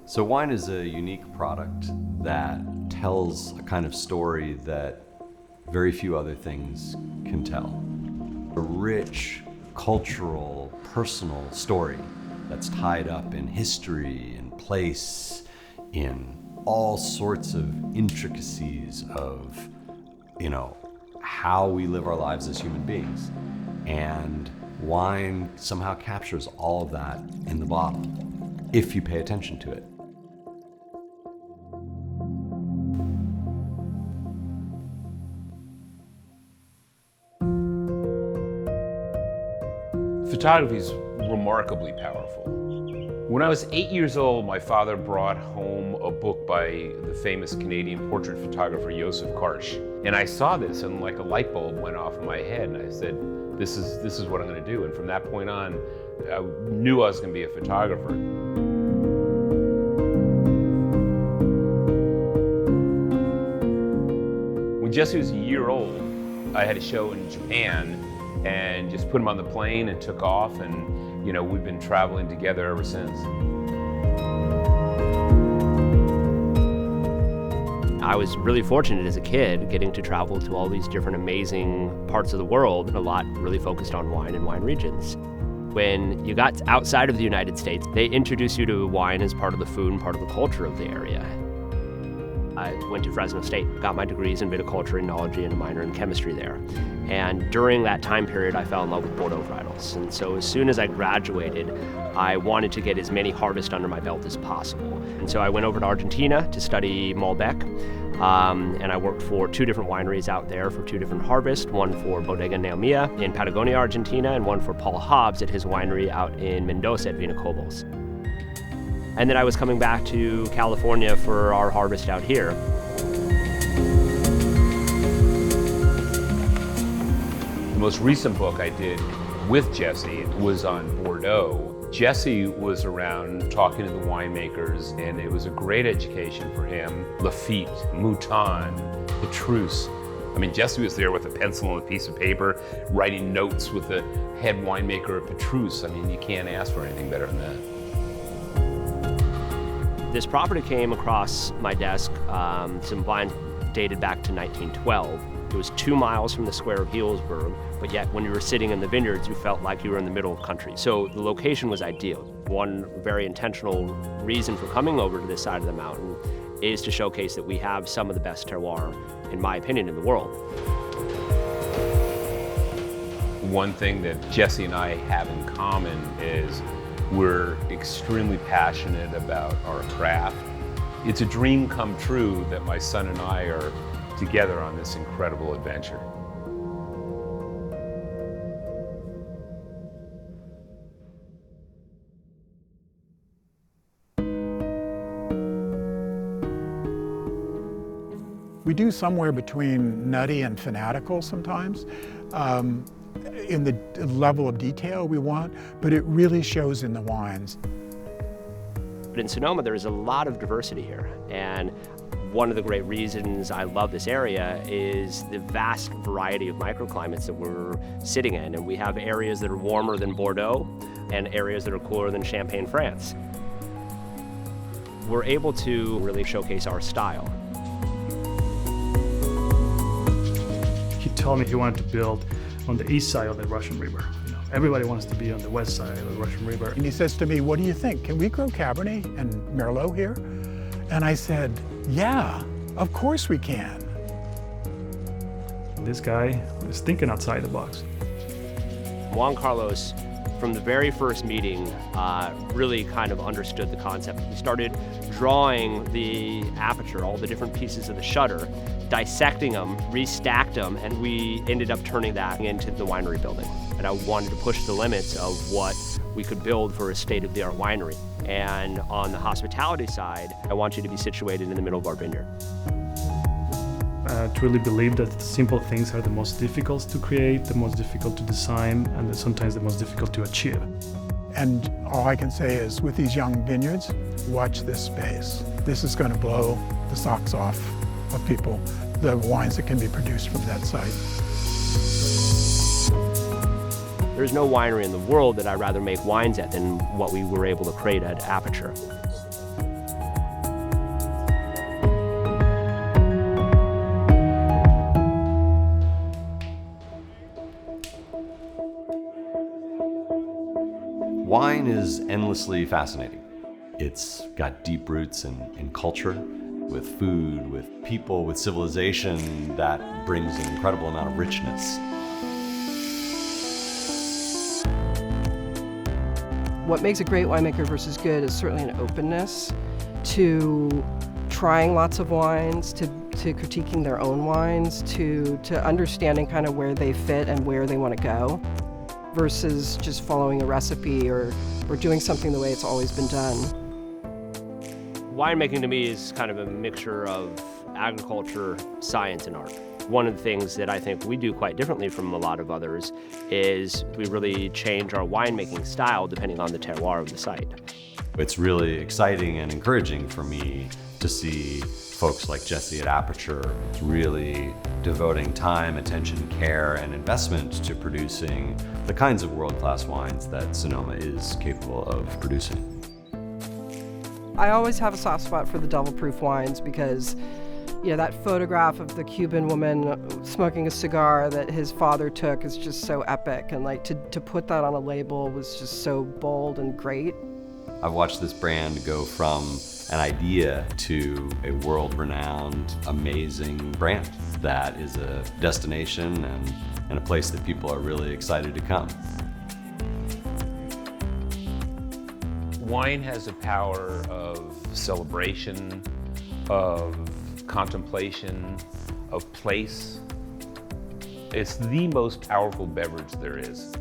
So wine is a unique product that tells a kind of story that very few other things can tell. A rich, cultural, personal story that's tied up in history and place, in all sorts of intricacies of, how we live our lives as human beings. And wine somehow captures all of that in the bottle, if you pay attention to it. Photography is remarkably powerful. When I was 8 years old, my father brought home a book by the famous Canadian portrait photographer Joseph Karsh. And I saw this and like a light bulb went off in my head and I said, this is what I'm gonna do. And from that point on, I knew I was gonna be a photographer. When Jesse was a year old, I had a show in Japan and just put him on the plane and took off, and we've been traveling together ever since. I was really fortunate as a kid getting to travel to all these different amazing parts of the world, and a lot really focused on wine and wine regions. When you got outside of the United States, they introduced you to wine as part of the food and part of the culture of the area. I went to Fresno State, got my degrees in viticulture, enology, and a minor in chemistry there. And during that time period, I fell in love with Bordeaux varietals. And so as soon as I graduated, I wanted to get as many harvests under my belt as possible. And so I went over to Argentina to study Malbec. And I worked for 2 different wineries out there for 2 different harvests, one for Bodega Neomia in Patagonia, Argentina, and one for Paul Hobbs at his winery out in Mendoza at Vinacobos. And then I was coming back to California for our harvest out here. The most recent book I did with Jesse was on Bordeaux. Jesse was around talking to the winemakers, and it was a great education for him. Lafite, Mouton, Petrus. Jesse was there with a pencil and a piece of paper, writing notes with the head winemaker of Petrus. You can't ask for anything better than that. This property came across my desk, some vines dated back to 1912. It was 2 miles from the square of Healdsburg, but yet when you were sitting in the vineyards, you felt like you were in the middle of country. So the location was ideal. One very intentional reason for coming over to this side of the mountain is to showcase that we have some of the best terroir, in my opinion, in the world. One thing that Jesse and I have in common is we're extremely passionate about our craft. It's a dream come true that my son and I are together on this incredible adventure. We do somewhere between nutty and fanatical sometimes. In the level of detail we want, but it really shows in the wines. But in Sonoma, there is a lot of diversity here, and one of the great reasons I love this area is the vast variety of microclimates that we're sitting in, and we have areas that are warmer than Bordeaux and areas that are cooler than Champagne, France. We're able to really showcase our style. He told me he wanted to build on the east side of the Russian River. Everybody wants to be on the west side of the Russian River. And he says to me, what do you think? Can we grow Cabernet and Merlot here? And I said, yeah, of course we can. This guy is thinking outside the box. Juan Carlos, from the very first meeting, really kind of understood the concept. He started drawing the aperture, all the different pieces of the shutter, dissecting them, restacked them, and we ended up turning that into the winery building. And I wanted to push the limits of what we could build for a state-of-the-art winery. And on the hospitality side, I want you to be situated in the middle of our vineyard. I truly believe that simple things are the most difficult to create, the most difficult to design, and sometimes the most difficult to achieve. And all I can say is, with these young vineyards, watch this space. This is going to blow the socks off of people, the wines that can be produced from that site. There's no winery in the world that I'd rather make wines at than what we were able to create at Aperture. Wine is endlessly fascinating. It's got deep roots in culture, with food, with people, with civilization that brings an incredible amount of richness. What makes a great winemaker versus good is certainly an openness to trying lots of wines, to critiquing their own wines, to understanding kind of where they fit and where they want to go, versus just following a recipe or doing something the way it's always been done. Winemaking to me is kind of a mixture of agriculture, science, and art. One of the things that I think we do quite differently from a lot of others is we really change our winemaking style depending on the terroir of the site. It's really exciting and encouraging for me to see folks like Jesse at Aperture really devoting time, attention, care, and investment to producing the kinds of world-class wines that Sonoma is capable of producing. I always have a soft spot for the devil-proof wines because, you know, that photograph of the Cuban woman smoking a cigar that his father took is just so epic, and like to put that on a label was just so bold and great. I've watched this brand go from an idea to a world-renowned, amazing brand that is a destination and a place that people are really excited to come. Wine has a power of celebration, of contemplation, of place. It's the most powerful beverage there is.